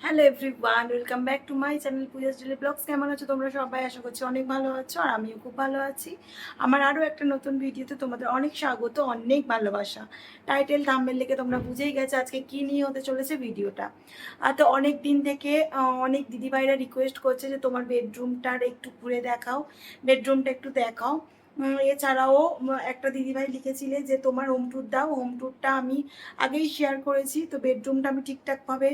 Hello everyone, welcome back to my channel Puja's daily blogs. কেমন আছো তোমরা সবাই? আশা করছি অনেক ভালো আছো, আর আমিও খুব ভালো আছি। আমার আরও একটা নতুন ভিডিওতে তোমাদের অনেক স্বাগত, অনেক ভালোবাসা। টাইটেল থাম্বনেল দেখে তোমরা বুঝেই গেছো আজকে কী নিয়ে হতে চলেছে ভিডিওটা। তো অনেক দিন থেকে অনেক দিদিভাইরা রিকোয়েস্ট করছে যে তোমার বেডরুমটার একটু ঘুরে দেখাও, বেডরুমটা একটু দেখাও। এছাড়াও একটা দিদিভাই লিখেছিলে যে তোমার হোম ট্যুর দাও। হোম ট্যুরটা আমি আগেই শেয়ার করেছি, তো বেডরুমটা আমি ঠিকঠাকভাবে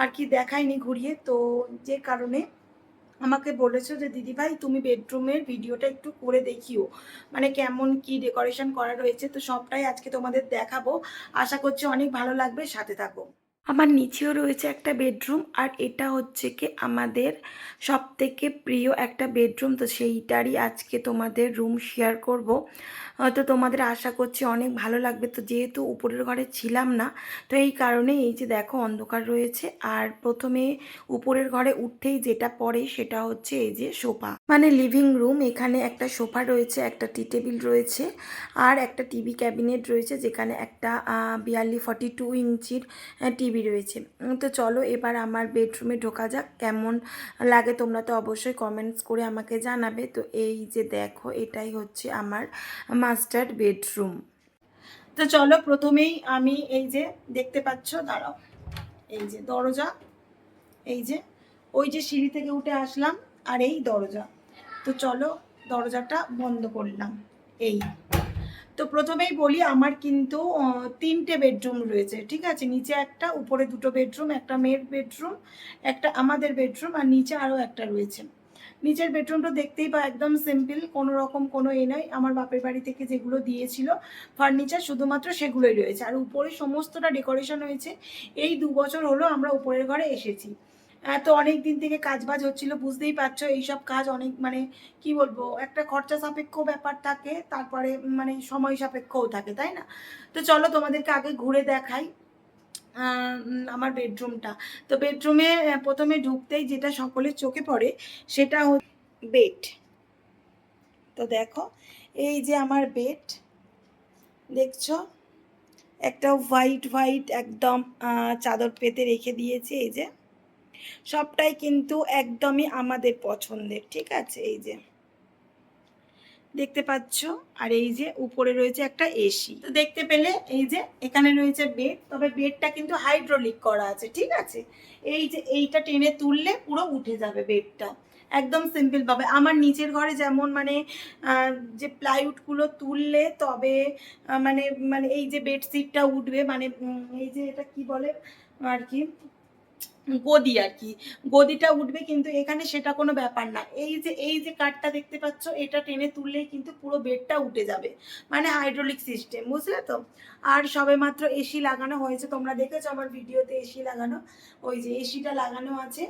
আর কি দেখায়নি ঘুরিয়ে, তো যে কারণে আমাকে বলেছো যে দিদিভাই তুমি বেডরুমের ভিডিওটা একটু করে দেখিও, মানে কেমন কি ডেকোরেশন করা রয়েছে। তো সবটাই আজকে তোমাদের দেখাবো, আশা করছি অনেক ভালো লাগবে, সাথে থাকো। আমার নিচেও রয়েছে একটা বেডরুম, আর এটা হচ্ছে কি আমাদের সব থেকে প্রিয় একটা বেডরুম, তো সেইটারই আজকে তোমাদের রুম শেয়ার করব। তো তোমাদের আশা করছি অনেক ভালো লাগবে। তো যেহেতু উপরের ঘরে ছিলাম না, তো এই কারণে এই যে দেখো অন্ধকার রয়েছে। আর প্রথমে উপরের ঘরে উঠতেই যেটা পড়ে সেটা হচ্ছে এই যে সোফা, মানে লিভিং রুম। এখানে একটা সোফা রয়েছে, একটা টি টেবিল রয়েছে, আর একটা টিভি ক্যাবিনেট রয়েছে, যেখানে একটা 42-42 ইঞ্চির টিভি রয়েছে। তো চলো এবার আমার বেডরুমে ঢোকা যাক। কেমন লাগে তোমরা তো অবশ্যই কমেন্টস করে আমাকে জানাবে। তো এই যে দেখো এটাই হচ্ছে আমার মাস্টার বেডরুম। তো চলো প্রথমেই আমি এই যে দেখতে পাচ্ছ, দাঁড়াও, এই যে দরজা, এই যে ওই যে সিঁড়ি থেকে উঠে আসলাম, আর এই দরজা। তো চলো দরজাটা বন্ধ করলাম। এই তো প্রথমেই বলি আমার কিন্তু 3টে বেডরুম রয়েছে, ঠিক আছে। নিচে একটা, উপরে 2টো বেডরুম, একটা মেয়ের বেডরুম, একটা আমাদের বেডরুম, আর নিচে আরও একটা রয়েছে। নিচের বেডরুমটা দেখতেই পাও, একদম সিম্পল, কোনো রকম কোনো নয়। আমার বাপের বাড়ি থেকে যেগুলো দিয়েছিল ফার্নিচার, শুধুমাত্র সেগুলোই রয়েছে। আর উপরে সমস্তটা ডেকোরেশন হয়েছে। এই 2 বছর হলো আমরা উপরের ঘরে এসেছি। তো অনেক দিন থেকে কাজ বাজ হচ্ছিল, বুঝতেই পারছো এইসব কাজ অনেক, মানে কি বলবো, একটা খরচা সাপেক্ষ ব্যাপার থাকে, তারপরে মানে সময় সাপেক্ষও থাকে, তাই না? তো চলো তোমাদেরকে আগে ঘুরে দেখাই আমার বেডরুমটা। তো বেডরুমে প্রথমে ঢুকতেই যেটা সকলের চোখে পড়ে সেটা হচ্ছে বেড। তো দেখো এই যে আমার বেড, দেখছো একটা হোয়াইট হোয়াইট একদম চাদর পেতে রেখে দিয়েছে। এই যে সবটাই কিন্তু একদমই আমাদের পছন্দের, ঠিক আছে। এই যে দেখতে পাচ্ছ, আর এই যে উপরে রয়েছে একটা এসি। তো দেখতে পেলে এই যে এখানে রয়েছে বেড, তবে বেডটা কিন্তু হাইড্রোলিক করা আছে, ঠিক আছে। এই যে এইটা টেনে তুললে পুরো উঠে যাবে বেডটা, একদম সিম্পল ভাবে। আমার নিচের ঘরে যেমন মানে যে প্লাইউডগুলো তুললে তবে মানে মানে এই যে বেডশিটটা উঠবে, মানে এই যে এটা কি বলে আর কি, গদি আর কি, গদিটা উঠবে, কিন্তু এখানে সেটা কোনো ব্যাপার না। এই যে কাঠটা দেখতে পাচ্ছ, এটা টেনে তুললেই কিন্তু পুরো বেডটা উঠে যাবে, মানে হাইড্রোলিক সিস্টেম, বুঝলে তো। আর সবে মাত্র এসি লাগানো হয়েছে, তোমরা দেখেছো আমার ভিডিওতে এসি লাগানো, ওই যে এসিটা লাগানো আছে।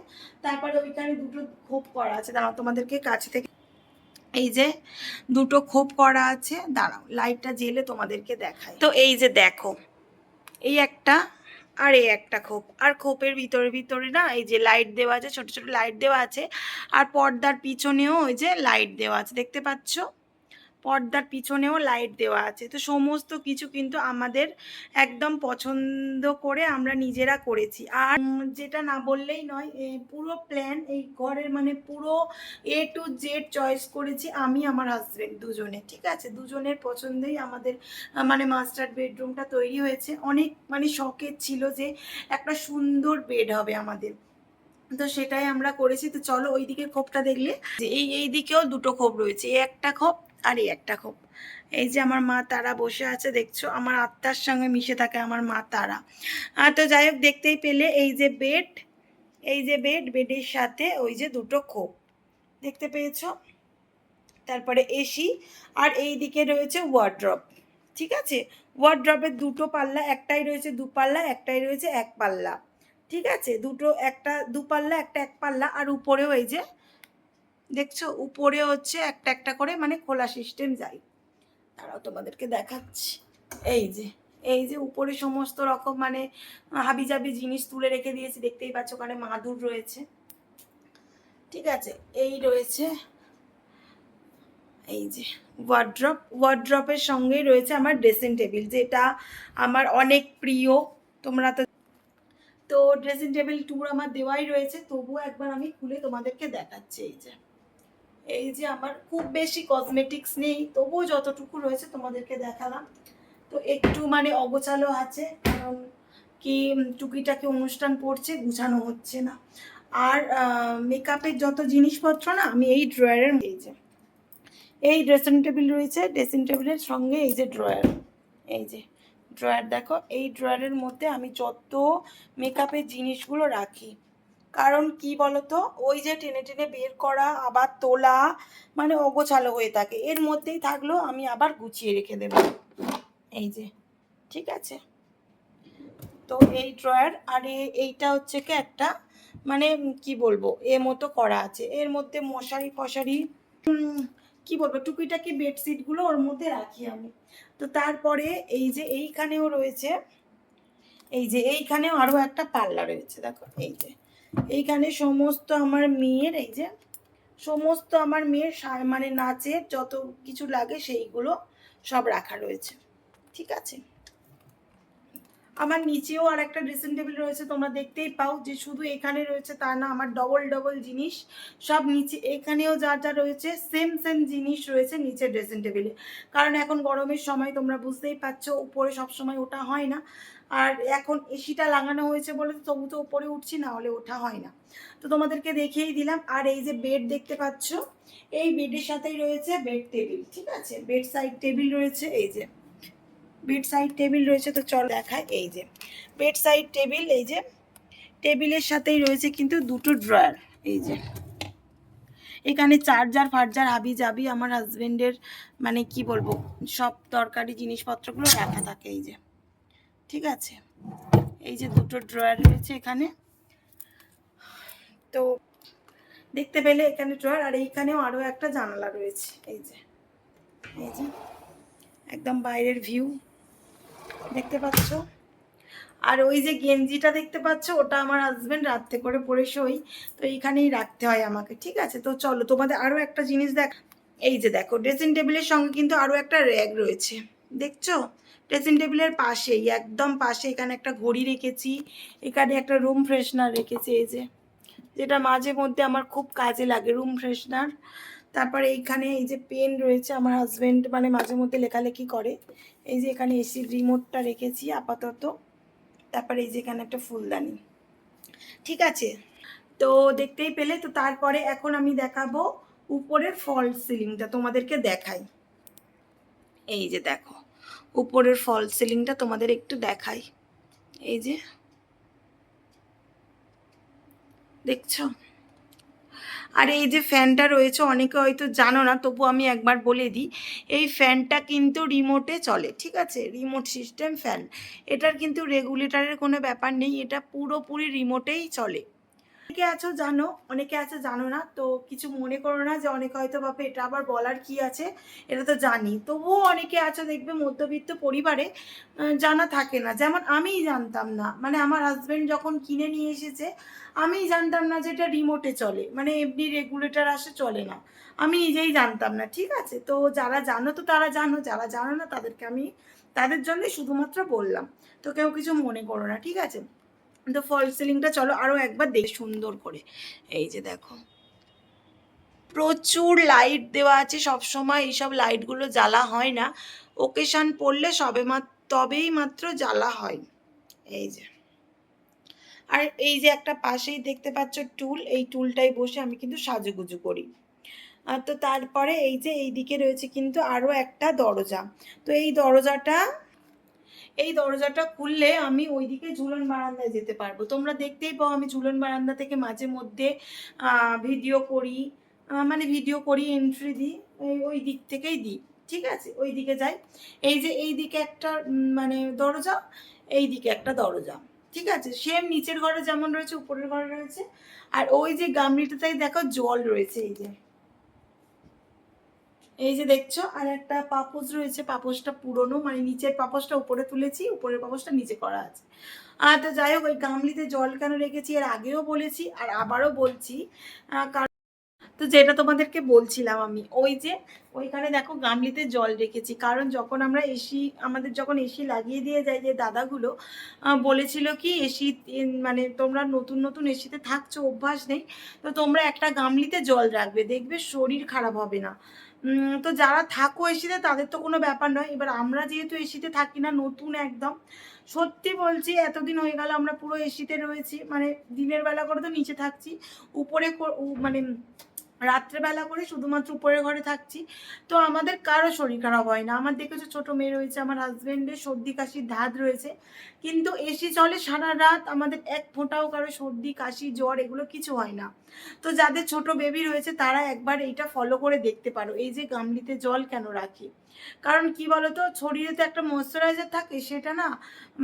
তারপরে ওইখানে 2টো খোপ করা আছে, দাঁড়াও তোমাদেরকে কাছে থেকে, এই যে 2টো খোপ করা আছে, দাঁড়াও লাইটটা জ্বেলে তোমাদেরকে দেখায়। তো এই যে দেখো, এই একটা আর এই একটা খোপ, আর খোপের ভিতরে ভিতরে না এই যে লাইট দেওয়া আছে, ছোট ছোট লাইট দেওয়া আছে। আর পর্দার পিছনেও ওই যে লাইট দেওয়া আছে, দেখতে পাচ্ছ, পর্দার পিছনেও লাইট দেওয়া আছে। তো সমস্ত কিছু কিন্তু আমাদের একদম পছন্দ করে আমরা নিজেরা করেছি। আর যেটা না বললেই নয়, পুরো প্ল্যান এই ঘরের মানে পুরো A to Z চয়েস করেছি আমি, আমার হাজবেন্ড, দুজনে, ঠিক আছে। দুজনের পছন্দেই আমাদের মানে মাস্টার বেডরুমটা তৈরি হয়েছে। অনেক মানে শখের ছিল যে একটা সুন্দর বেড হবে আমাদের, তো সেটাই আমরা করেছি। তো চলো ওই দিকের খোপটা দেখলে যে এই দিকেও 2টো খোপ রয়েছে, এই একটা খোপ আর এই একটা খোপ। এই যে আমার মা তারা বসে আছে, দেখছো, আমার আত্মার সঙ্গে মিশে থাকে আমার মা তারা। তো যাই হোক, দেখতেই পেলে এই যে বেড, এই যে বেডের সাথে ওই যে 2টো খোপ দেখতে পেয়েছো। তারপরে এসি, আর এই দিকে রয়েছে ওয়ার্ড্রপ, ঠিক আছে। ওয়ার্ড্রপের 2টো পাল্লা, একটাই রয়েছে 2 পাল্লা, একটাই রয়েছে 1 পাল্লা, ঠিক আছে। দুটো, একটা 2 পাল্লা, একটা 1 পাল্লা। আর উপরেও এই যে দেখছো, উপরে হচ্ছে একটা একটা করে মানে খোলা সিস্টেম যায়। তারাও তোমাদেরকে দেখাচ্ছি। এই যে এই যে উপরে সমস্ত রকম মানে হাবিজাবি জিনিস তুলে রেখে দিয়েছি, দেখতেই পাচ্ছ, ওখানে মাদুর রয়েছে, ঠিক আছে। এই রয়েছে এই যে ওয়ার্ড্রপের সঙ্গেই রয়েছে আমার ড্রেসিং টেবিল, যেটা আমার অনেক প্রিয়। তোমরা তো তো ড্রেসিং টেবিল ট্যুর আমার দেওয়াই রয়েছে, তবুও একবার আমি খুলে তোমাদেরকে দেখাচ্ছি। এই যে আমার খুব বেশি কসমেটিক্স নেই, তবুও যতটুকু রয়েছে তোমাদেরকে দেখালাম। তো একটু মানে অগোছালো আছে, কারণ কি টুকিটাকি অনুষ্ঠান পড়ছে, গুছানো হচ্ছে না। আর মেকআপের যত জিনিসপত্র না আমি এই ড্রয়ারের, এই ড্রেসিং টেবিল রয়েছে, ড্রেসিং টেবিলের সঙ্গে এই যে ড্রয়ার, এই যে ড্রয়ার দেখো, এই ড্রয়ারের মধ্যে আমি যত মেকআপের জিনিসগুলো রাখি। কারণ কি বলতো, ওই যে টেনে টেনে বের করা আবার তোলা মানে অগোছালো হয়ে থাকে, এর মধ্যেই থাকলেও আমি আবার গুছিয়ে রেখে দেব। এই যে, ঠিক আছে। তো এই ড্রয়ার, আর এইটা হচ্ছে কি একটা মানে কি বলবো এর মতো করা আছে, এর মধ্যে মশারি ফশারি কি বলবো টুকিটাকি বেডশিটগুলো ওর মধ্যে রাখি আমি। তো তারপরে এই যে এইখানেও রয়েছে, এই যে এইখানেও আরও একটা পাল্লা রয়েছে দেখো, এই যে এইখানে সমস্ত আমার মেয়ের, এই যে সমস্ত আমার মেয়ের মানে নাচের যত কিছু লাগে সেইগুলো সব রাখা রয়েছে, ঠিক আছে। আমার নিচেও আর একটা ড্রেসিং টেবিল রয়েছে, তোমরা দেখতেই পাও যে শুধু এখানে রয়েছে তা না, আমার ডবল ডবল জিনিস সব নিচে, এখানেও যা যা রয়েছে সেম সেম জিনিস রয়েছে নিচে ড্রেসিং টেবিলে। কারণ এখন গরমের সময় তোমরা বুঝতেই পারছো, উপরে সব সময় ওঠা হয় না, আর এখন এসিটা লাগানো হয়েছে বলে তবু তো উপরে উঠছি, না হলে ওঠা হয় না। তো তোমাদেরকে দেখিয়েই দিলাম। আর এই যে বেড দেখতে পাচ্ছ, এই বেডের সাথেই রয়েছে বেড টেবিল, ঠিক আছে, বেড সাইড টেবিল রয়েছে, এই যে বেড সাইড টেবিল রয়েছে। তো চল দেখায়, এই যে বেড সাইড টেবিল, এই যে টেবিলের সাথেই রয়েছে কিন্তু দুটো ড্রয়ার, এই যে এখানে চার্জার ফার্জার হাবি জাবি আমার হাজবেন্ডের মানে কি বলবো সব দরকারি জিনিসপত্রগুলো রাখা থাকে, এই যে ঠিক আছে। এই যে দুটো ড্রয়ার রয়েছে এখানে, তো দেখতে পেলে এখানে ড্রয়ার, আর এইখানেও আরও একটা জানালা রয়েছে, এই যে একদম বাইরের ভিউ দেখতে পাচ্ছ। আর ওই যে গেঞ্জিটা দেখতে পাচ্ছ, ওটা আমার হাজবেন্ড রাত্রে করে পরে শোই, তো এইখানেই রাখতে হয় আমাকে, ঠিক আছে। তো চলো তোমাদের আরও একটা জিনিস দেখ, এই যে দেখো ড্রেসিং টেবিলের সঙ্গে কিন্তু আরও একটা র্যাক রয়েছে, দেখছো ড্রেসিং টেবিলের পাশেই একদম পাশে, এখানে একটা ঘড়ি রেখেছি, এখানে একটা রুম ফ্রেশনার রেখেছি, এই যে যেটা মাঝে মধ্যে আমার খুব কাজে লাগে রুম ফ্রেশনার। তারপরে এইখানে এই যে পেন রয়েছে, আমার হাজবেন্ড মানে মাঝে মধ্যে লেখালেখি করে। এই যে এখানে এসির রিমোটটা রেখেছি আপাতত। তারপরে এই যে এখানে একটা ফুলদানি, ঠিক আছে। তো দেখতেই পেলে। তো তারপরে এখন আমি দেখাবো উপরের ফলস সিলিংটা, তোমাদেরকে দেখাই। এই যে দেখো উপরের ফলস সিলিংটা তোমাদের একটু দেখাই, এই যে দেখছো। আর এই যে ফ্যানটা রয়েছে, অনেকে হয়তো জানো না, তবু আমি একবার বলে দিই, এই ফ্যানটা কিন্তু রিমোটে চলে, ঠিক আছে, রিমোট সিস্টেম ফ্যান। এটার কিন্তু রেগুলেটরের কোনো ব্যাপার নেই, এটা পুরোপুরি রিমোটেই চলে। অনেকে আছো জানো, অনেকে আছে জানো না, তো কিছু মনে করো না যে অনেকে হয়তো ভাবে এটা আবার বলার কি আছে, এটা তো জানি। তবুও অনেকে আছো দেখবে মধ্যবিত্ত পরিবারে জানা থাকে না, যেমন আমিই জানতাম না, মানে আমার হাজবেন্ড যখন কিনে নিয়ে এসেছে আমিই জানতাম না যে এটা রিমোটে চলে, মানে এমনি রেগুলেটর আসে চলে না, আমি নিজেই জানতাম না, ঠিক আছে। তো যারা জানো তো তারা জানো, যারা জানো না তাদেরকে আমি তাদের জন্যই শুধুমাত্র বললাম, তো কেউ কিছু মনে করো না, ঠিক আছে। তো ফল সিলিংটা চলো আরও একবার দেখে সুন্দর করে, এই যে দেখো প্রচুর লাইট দেওয়া আছে সব সময়, এইসব লাইটগুলো জ্বালা হয় না, ওকেশান পড়লে তবেই মাত্র জ্বালা হয়, এই যে। আর এই যে একটা পাশেই দেখতে পাচ্ছ টুল, এই টুলটাই বসে আমি কিন্তু সাজুগুজু করি। তো তারপরে এই যে এই দিকে রয়েছে কিন্তু আরও একটা দরজা, তো এই দরজাটা খুললে আমি ওইদিকে ঝুলন বারান্দায় যেতে পারবো। তোমরা দেখতেই পাও আমি ঝুলন বারান্দা থেকে মাঝে মধ্যে ভিডিও করি, মানে ভিডিও করি এন্ট্রি দিই, ওই দিক থেকেই দিই, ঠিক আছে, ওই দিকে যাই। এই যে এই দিকে একটা মানে দরজা, এই দিকে একটা দরজা, ঠিক আছে, সেম নিচের ঘরে যেমন রয়েছে উপরের ঘরে রয়েছে। আর ওই যে গামলিটাতেই দেখো জল রয়েছে, এই যে দেখছো, আর একটা পাপোশ রয়েছে, পাপোশটা পুরনো, মানে নিচের পাপোশটা উপরে তুলেছি, উপরের পাপোশটা নিচে করা আছে। তো যাই হোক, ওই গামলিতে জল কেন রেখেছি এর আগেও বলেছি আর আবারও বলছি, কারণ তো যেটা তোমাদেরকে বলছিলাম আমি, ওই যে ওইখানে দেখো গামলিতে জল রেখেছি, কারণ যখন আমরা এসি, আমাদের যখন এসি লাগিয়ে দিয়ে যায় যে দাদাগুলো, বলেছিল কি এসি মানে তোমরা নতুন নতুন এসিতে থাকছো, অভ্যাস নেই, তো তোমরা একটা গামলিতে জল রাখবে, দেখবে শরীর খারাপ হবে না। তো যারা থাকো এসিতে তাদের তো কোনো ব্যাপার নয়, এবার আমরা যেহেতু এসিতে থাকি না, নতুন একদম, সত্যি বলছি এতদিন হয়ে গেল আমরা পুরো এসিতে রয়েছি, মানে দিনের বেলা করে তো নিচে থাকছি, উপরে মানে রাত্রেবেলা করে শুধুমাত্র উপরের ঘরে থাকছি, তো আমাদের কারো শরীর খারাপ হয় না। আমার দেখেছো ছোট মেয়ে রয়েছে, আমার হাজবেন্ডের সর্দি কাশির ধাত রয়েছে, কিন্তু এসি চলে সারা রাত, আমাদের এক ফোঁটাও কারো সর্দি কাশি জ্বর এগুলো কিছু হয় না। তো যাদের ছোট বেবি রয়েছে তারা একবার এইটা ফলো করে দেখতে পারো, এই যে গামলিতে জল কেন রাখি, কারণ কি বলতো শরীরে তো একটা ময়েশ্চারাইজার থাকে, সেটা না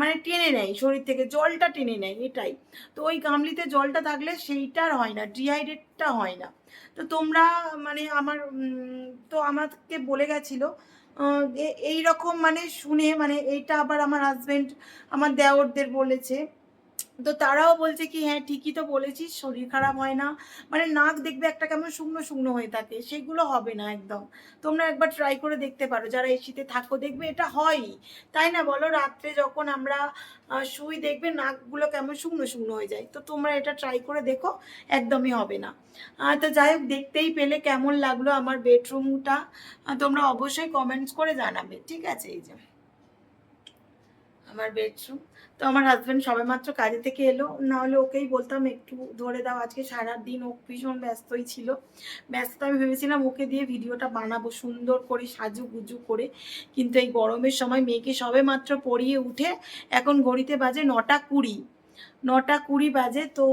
মানে টেনে নেয় শরীর থেকে, জলটা টেনে নেয় এটাই। তো ওই গামলিতে জলটা থাকলে সেইটা আর হয় না, ডিহাইড্রেটটা হয় না। তো তোমরা মানে আমার তো আমাকে বলে গেছিলো এই রকম, মানে শুনে মানে এইটা আবার আমার হাজবেন্ড আমার দেওরদের বলেছে, তো তারাও বলছে কি হ্যাঁ ঠিকই তো বলেছিস, শরীর খারাপ হয় না, মানে নাক দেখবে একটা কেমন শুকনো শুকনো হয়ে থাকে, সেগুলো হবে না একদম। তোমরা একবার ট্রাই করে দেখতে পারো যারা এসিতে থাকো, দেখবে এটা হয়ই, তাই না বলো? রাত্রে যখন আমরা শুই দেখবে নাকগুলো কেমন শুকনো শুকনো হয়ে যায়, তো তোমরা এটা ট্রাই করে দেখো, একদমই হবে না। তো যাই হোক, দেখতেই পেলে কেমন লাগলো আমার বেডরুমটা, তোমরা অবশ্যই কমেন্টস করে জানাবে, ঠিক আছে? এই যে আমার বেডরুম। তো আমার হাজব্যান্ড সবে মাত্র কাজে থেকে এলো, না হলে ওকেই বলতাম একটু ধরে দাও, আজকে সারাদিন ও ভীষণ ব্যস্তই ছিল। ব্যস্ত, আমি ভেবেছিলাম ওকে দিয়ে ভিডিওটা বানাবো সুন্দর করে সাজু গুজু করে, কিন্তু এই গরমের সময় মেয়েকে সবে মাত্র পড়িয়ে উঠে এখন ঘড়িতে বাজে 9:20, 9:20 বাজে। তো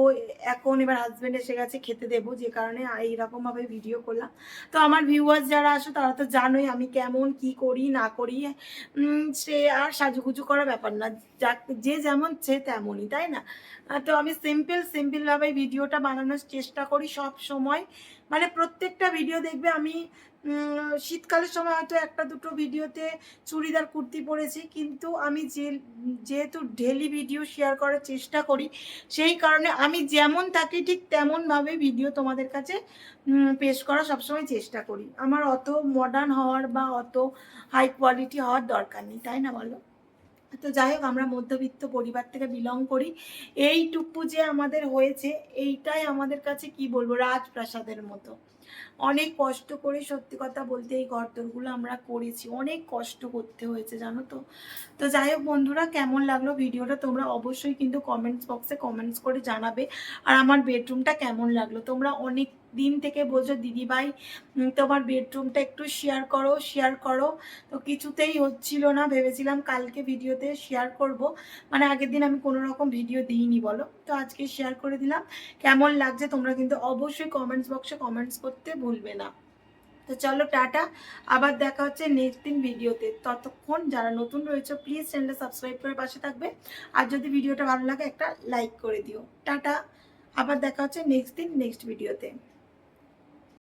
এখন এবার হাজব্যান্ড এসে গেছে, খেতে দেবো, যে কারণে এইরকমভাবে ভিডিও করলাম। তো আমার ভিউয়ার্স যারা আসো তারা তো জানোই আমি কেমন কি করি না করি, সে আর সাজুগুজু করার ব্যাপার না, যে যেমন সে তেমনই, তাই না? তো আমি সিম্পলভাবে ভিডিওটা বানানোর চেষ্টা করি সব সময়, মানে প্রত্যেকটা ভিডিও দেখবে আমি শীতকালের সময় হয়তো একটা দুটো ভিডিওতে চুড়িদার কুর্তি পরেছি, কিন্তু আমি যেহেতু ডেলি ভিডিও শেয়ার করার চেষ্টা করি, সেই কারণে আমি যেমন থাকি ঠিক তেমনভাবে ভিডিও তোমাদের কাছে পেশ করার সবসময় চেষ্টা করি। আমার অত মডার্ন হওয়ার বা অত হাই কোয়ালিটি হওয়ার দরকার নেই, তাই না বলো? তো যাই হোক, আমরা মধ্যবিত্ত পরিবার থেকে বিলং করি, এইটুকু যে আমাদের হয়েছে এইটাই আমাদের কাছে কি বলবো রাজপ্রাসাদের মতো। অনেক কষ্ট করে, সত্যি কথা বলতে এই ঘরদোরগুলো আমরা করেছি, অনেক কষ্ট করতে হয়েছে জানো তো। তো যাই হোক বন্ধুরা, কেমন লাগলো ভিডিওটা তোমরা অবশ্যই কিন্তু কমেন্টস বক্সে কমেন্টস করে জানাবে। আর আমার বেডরুমটা কেমন লাগলো, তোমরা অনেক দিন থেকে বলছো দিদিভাই তোমার বেডরুমটা একটু শেয়ার করো, তো কিছুতেই হচ্ছিল না, ভেবেছিলাম কালকে ভিডিওতে শেয়ার করব, মানে আগের দিন আমি কোনো রকম ভিডিও দিইনি বলো, তো আজকে শেয়ার করে দিলাম। কেমন লাগছে তোমরা কিন্তু অবশ্যই কমেন্টস বক্সে কমেন্টস করতে ভুলবে না। তো চলো টাটা, আবার দেখা হচ্ছে নেক্সট দিন ভিডিওতে। ততক্ষণ যারা নতুন রয়েছে প্লিজ চ্যানেলটা সাবস্ক্রাইব করে পাশে থাকবে, আর যদি ভিডিওটা ভালো লাগে একটা লাইক করে দিও। টাটা, আবার দেখা হচ্ছে নেক্সট দিন নেক্সট ভিডিওতে।